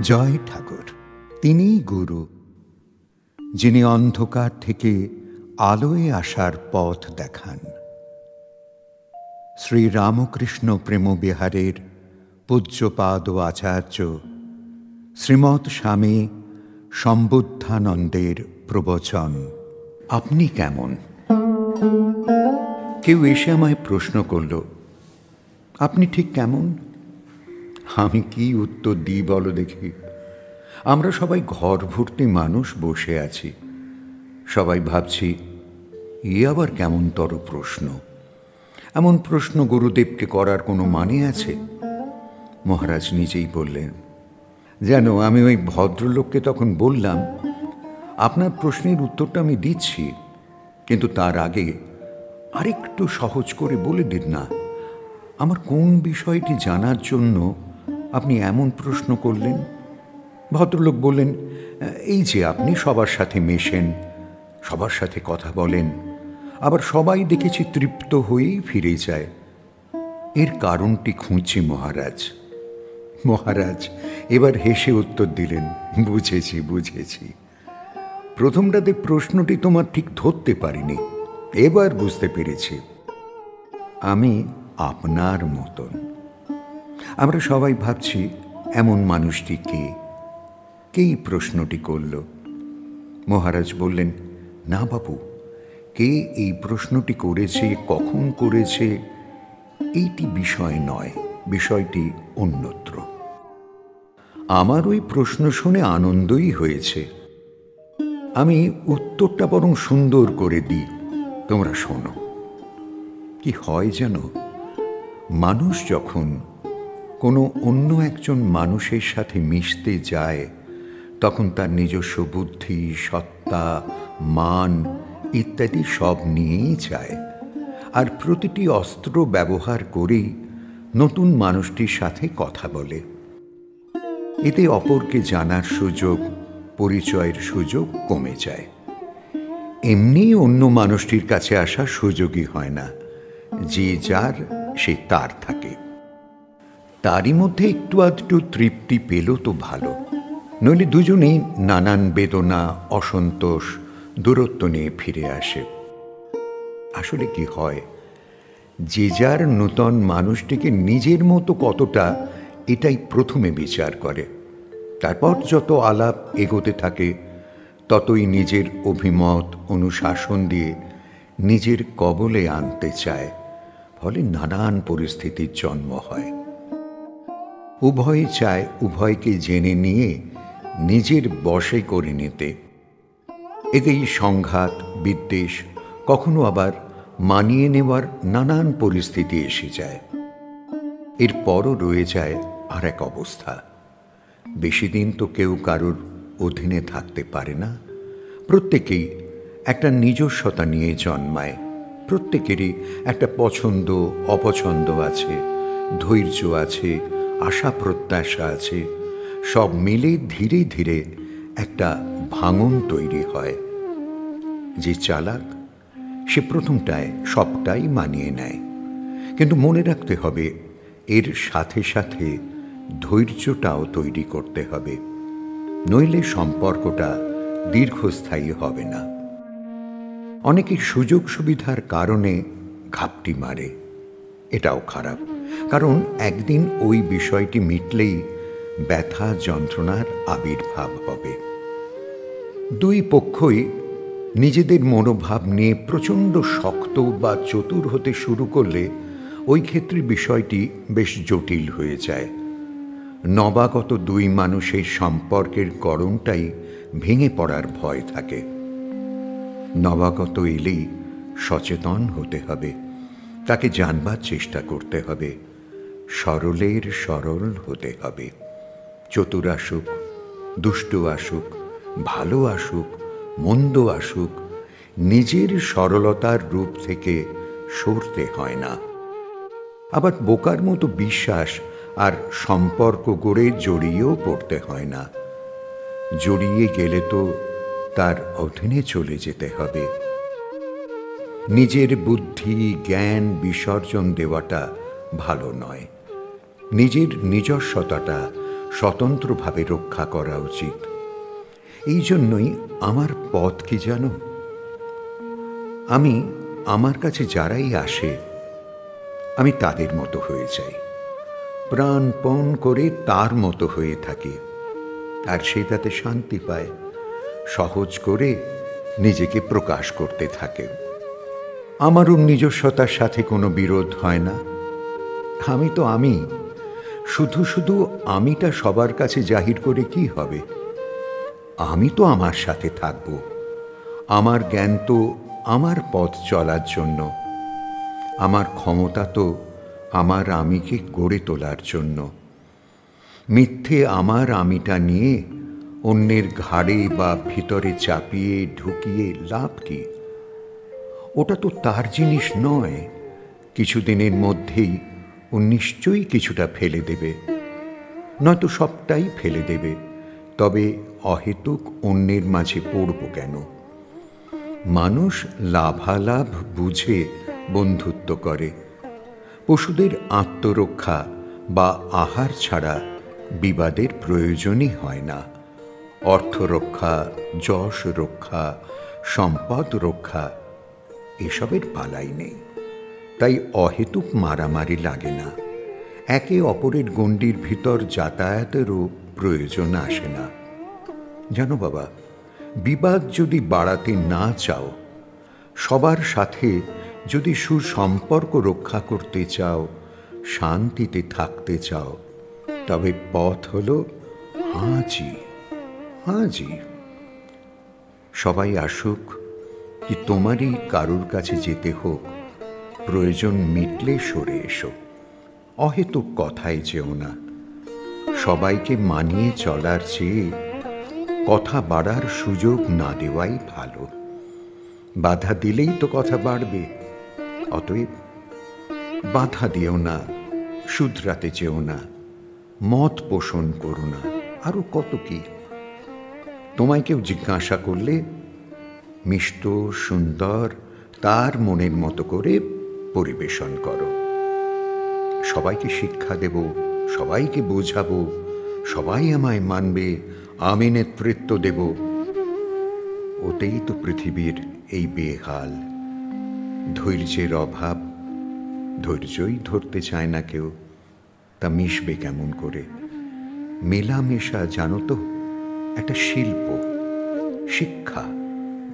জয় ঠাকুর, তিনিই গুরু, যিনি অন্ধকার থেকে আলোয় আসার পথ দেখান। শ্রী রামকৃষ্ণ প্রেমবিহারের পূজ্যপাদ আচার্য শ্রীমৎ স্বামী সম্বুদ্ধানন্দের প্রবচন। আপনি কেমন? কেউ এসে আমায় প্রশ্ন করল, আপনি ঠিক কেমন? আমি কি উত্তর দিই বলো দেখি? আমরা সবাই ঘর ভর্তি মানুষ বসে আছি, সবাই ভাবছি এ আবার কেমনতর প্রশ্ন। এমন প্রশ্ন গুরুদেবকে করার কোনো মানে আছে? মহারাজ নিজেই বললেন, যেন আমি ওই ভদ্রলোককে তখন বললাম, আপনার প্রশ্নের উত্তরটা আমি দিচ্ছি, কিন্তু তার আগে আরেকটু সহজ করে বলে দিন না, আমার কোন বিষয়টি জানার জন্য আপনি এমন প্রশ্ন করলেন? ভদ্রলোক বললেন, এই যে আপনি সবার সাথে মেশেন, সবার সাথে কথা বলেন, আবার সবাই দেখেছি তৃপ্ত হয়েই ফিরে যায়। এর কারণটি খুঁজছি মহারাজ। মহারাজ এবার হেসে উত্তর দিলেন, বুঝেছি বুঝেছি, প্রথমটাতে প্রশ্নটি তোমার ঠিক ধরতে পারিনি, এবার বুঝতে পেরেছি। আমি আপনার মতন। আমরা সবাই ভাবছি এমন মানুষটি কে? কেই প্রশ্নটি করল। মহারাজ বললেন, না বাবু, কে এই প্রশ্নটি করেছে, কখন করেছে, এইটি বিষয় নয়, বিষয়টি অন্যত্র। আমার ওই প্রশ্ন শুনে আনন্দই হয়েছে। আমি উত্তরটা বরং সুন্দর করে দিই, তোমরা শোনো। কি হয় যেন, মানুষ যখন কোনো অন্য একজন মানুষের সাথে মিশতে যায়, তখন তার নিজস্ব বুদ্ধি, সত্তা, মান ইত্যাদি সব নিয়েই যায়, আর প্রতিটি অস্ত্র ব্যবহার করেই নতুন মানুষটির সাথে কথা বলে। এতে অপরকে জানার সুযোগ, পরিচয়ের সুযোগ কমে যায়। এমনি অন্য মানুষটির কাছে আসার সুযোগই হয় না, যে যার সে তার থাকে। তারই মধ্যে একটু আধটু তৃপ্তি পেল তো ভালো, নইলে দুজনেই নানান বেদনা, অসন্তোষ, দূরত্ব নিয়ে ফিরে আসে। আসলে কি হয়, যে যার নূতন মানুষটিকে নিজের মতো কতটা, এটাই প্রথমে বিচার করে। তারপর যত আলাপ এগোতে থাকে, ততই নিজের অভিমত, অনুশাসন দিয়ে নিজের কবলে আনতে চায়, ফলে নানান পরিস্থিতির জন্ম হয়। উভয় চায় উভয়কে জেনে নিয়ে নিজের বশে করে নিতে। এতেই সংঘাত, বিদ্বেষ, কখনো আবার মানিয়ে নেওয়ার নানান পরিস্থিতি এসে যায়। এরপরও রয়ে যায় আর এক অবস্থা, বেশি দিন তো কেউ কারোর অধীনে থাকতে পারে না। প্রত্যেকেই একটা নিজস্বতা নিয়ে জন্মায়, প্রত্যেকেরই একটা পছন্দ অপছন্দ আছে, ধৈর্য আছে, আশা প্রত্যাশা আছে, সব মিলে ধীরে ধীরে একটা ভাঙন তৈরি হয়। যে চালাক, সে প্রথমটায় সবটাই মানিয়ে নেয়, কিন্তু মনে রাখতে হবে এর সাথে সাথে ধৈর্যটাও তৈরি করতে হবে, নইলে সম্পর্কটা দীর্ঘস্থায়ী হবে না। অনেকে সুযোগ সুবিধার কারণে ঘাপটি মারে, এটাও খারাপ, কারণ একদিন ওই বিষয়টি মিটলেই ব্যথা যন্ত্রণার আবির্ভাব হবে। দুই পক্ষই নিজেদের মনোভাব নিয়ে প্রচণ্ড শক্ত বা চতুর হতে শুরু করলে ওই ক্ষেত্রে বিষয়টি বেশ জটিল হয়ে যায়। নবাগত দুই মানুষের সম্পর্কের গড়নটাই ভেঙে পড়ার ভয় থাকে। নবাগত এলেই সচেতন হতে হবে, তাকে জানবার চেষ্টা করতে হবে, সরলের সরল হতে হবে। চতুর আসুক, দুষ্ট আসুক, ভালো আসুক, মন্দ আসুক, নিজের সরলতার রূপ থেকে সরতে হয় না। আবার বোকার মতো বিশ্বাস আর সম্পর্ক গড়ে জড়িয়েও পড়তে হয় না। জড়িয়ে গেলে তো তার অধীনে চলে যেতে হবে। নিজের বুদ্ধি, জ্ঞান বিসর্জন দেওয়াটা ভালো নয়। নিজের নিজস্বতাটা স্বতন্ত্রভাবে রক্ষা করা উচিত। এই জন্যই আমার পথ কি জানো? আমি আমার কাছে যারাই আসে আমি তাদের মতো হয়ে যাই, প্রাণপণ করে তার মতো হয়ে থাকি, আর সে তাতে শান্তি পায়, সহজ করে নিজেকে প্রকাশ করতে থাকে। আমারও নিজস্বতার সাথে কোনো বিরোধ হয় না। আমি তো আমি, শুধু শুধু আমিটা সবার কাছে জাহির করে কি হবে? আমি তো আমার সাথে থাকব। আমার জ্ঞান তো আমার পথ চলার জন্য, আমার ক্ষমতা তো আমার আমিকে গড়ে তোলার জন্য। মিথ্যে আমার আমিটা নিয়ে অন্যের ঘাড়ে বা ভিতরে চাপিয়ে ঢুকিয়ে লাভ কি? ওটা তো তার জিনিস নয়। কিছুদিনের মধ্যেই ও নিশ্চয়ই কিছুটা ফেলে দেবে, নয়তো সবটাই ফেলে দেবে। তবে অহেতুক অন্যের মাঝে পড়ব কেন? মানুষ লাভালাভ বুঝে বন্ধুত্ব করে। পশুদের আত্মরক্ষা বা আহার ছাড়া বিবাদের প্রয়োজনই হয় না। অর্থরক্ষা, যশ রক্ষা, সম্পদ রক্ষা এসবের পালাই নেই। তাই অহেতুক মারামারি লাগে না। একে অপরের গণ্ডির ভিতর যাতায়াতেরও প্রয়োজন আসে না। জানো বাবা, বিবাদ যদি বাড়াতে না চাও, সবার সাথে যদি সুসম্পর্ক রক্ষা করতে চাও, শান্তিতে থাকতে চাও, তবে পথ হলো হাজি হাজি। সবাই আসুক কি তোমারই কারুর কাছে যেতে হোক, প্রয়োজন মিটলে সরে এসো। অহেতুক কথায় যেও না। সবাইকে মানিয়ে চলার চেয়ে কথা বাড়ার সুযোগ না দেওয়াই ভালো। বাধা দিলেই তো কথা বাড়বে। অতএব বাধা দিও না, শুধরাতে চেও না, মত পোষণ করো না, আরো কত কি। তোমায় কেউ জিজ্ঞাসা করলে মিষ্ট সুন্দর তার মনের মতো করে পরিবেশন করো। সবাইকে শিক্ষা দেব, সবাইকে বোঝাবো, সবাই আমায় মানবে, আমি নেতৃত্ব দেব। ওতেই তো পৃথিবীর এই বেহাল। ধৈর্যের অভাব, ধৈর্যই ধরতে চায় না কেউ। তা মিশবে কেমন করে? মেলামেশা জানো তো একটা শিল্প, শিক্ষা,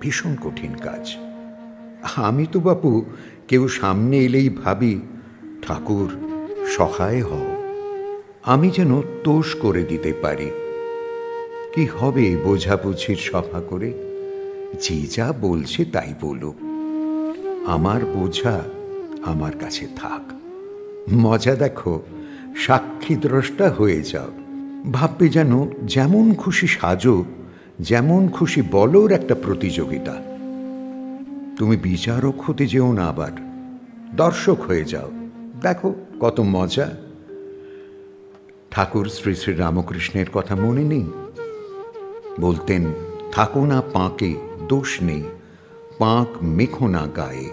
ভীষণ কঠিন কাজ। আমি তো বাপু কেউ সামনে এলেই ভাবি, ঠাকুর সহায় হও, আমি যেন তোষ করে দিতে পারি। কি হবে বোঝাবুঝির সভা করে? যে যা বলছে তাই বলুক, আমার বোঝা আমার কাছে থাক। মজা দেখো, সাক্ষী দ্রষ্টা হয়ে যাও। ভাববে যেন যেমন খুশি সাজো, যেমন খুশি বলোর একটা প্রতিযোগিতা। তুমি বিচারক হতে যেও না, আবার দর্শক হয়ে যাও। দেখো কত মজা। ঠাকুর শ্রী শ্রী রামকৃষ্ণের কথা মনে নেই? বলতেন, থাকো না পাঁকে, দোষ নেই, পাঁক মেখো না গায়ে,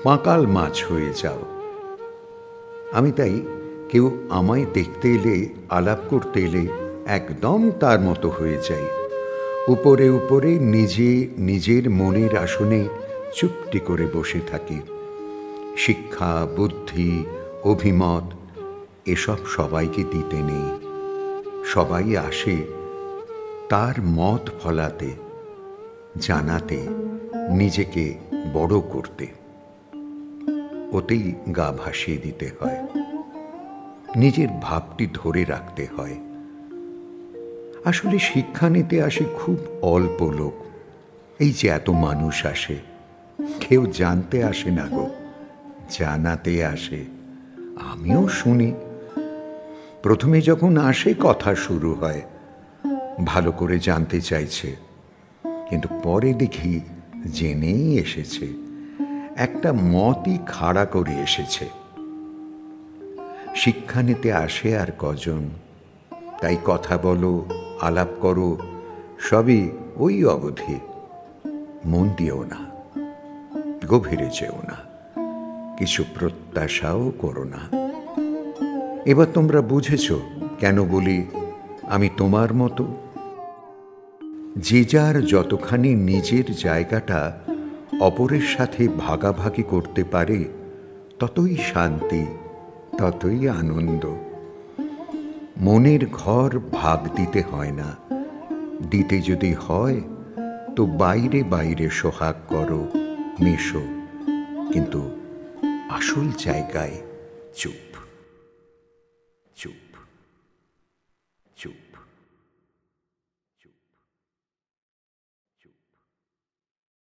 পাঁকাল মাছ হয়ে যাও। আমি তাই কেউ আমায় দেখতে এলে, আলাপ করতে এলে একদম তার মতো হয়ে যাই। উপরে উপরে নিজে নিজের মনের আসনে চুপটি করে বসে থাকি। শিক্ষা, বুদ্ধি, অভিমত এসব সবাইকে দিতে নেই। সবাই আসে তার মত ফলাতে, জানাতে, নিজেকে বড় করতে। ওতেই গা ভাসিয়ে দিতে হয়, নিজের ভাবটি ধরে রাখতে হয়। আসলে শিক্ষা নিতে আসে খুব অল্প লোক। এই যে এত মানুষ আসে, কেউ জানতে আসে না গো, জানাতে আসে। আমিও শুনি। প্রথমে যখন আসে কথা শুরু হয়, ভালো করে জানতে চাইছে, কিন্তু পরে দেখি জেনেই এসেছে, একটা মতই খাড়া করে এসেছে। শিক্ষা নিতে আসে আর কজন? তাই কথা বলো, আলাপ করো, সবই ওই অবধি। মন দিও না, গভীরে যেও না, কিছু প্রত্যাশাও করো না। এবার তোমরা বুঝেছ কেন বলি আমি তোমার মতো। যে যার যতখানি নিজের জায়গাটা অপরের সাথে ভাগাভাগি করতে পারে, ততই শান্তি, ততই আনন্দ। মনের ঘর ভাগ দিতে হয় না, দিতে যদি হয় তো বাইরে বাইরে সোহাগ করো, মেশো, কিন্তু আসল জায়গায় চুপ।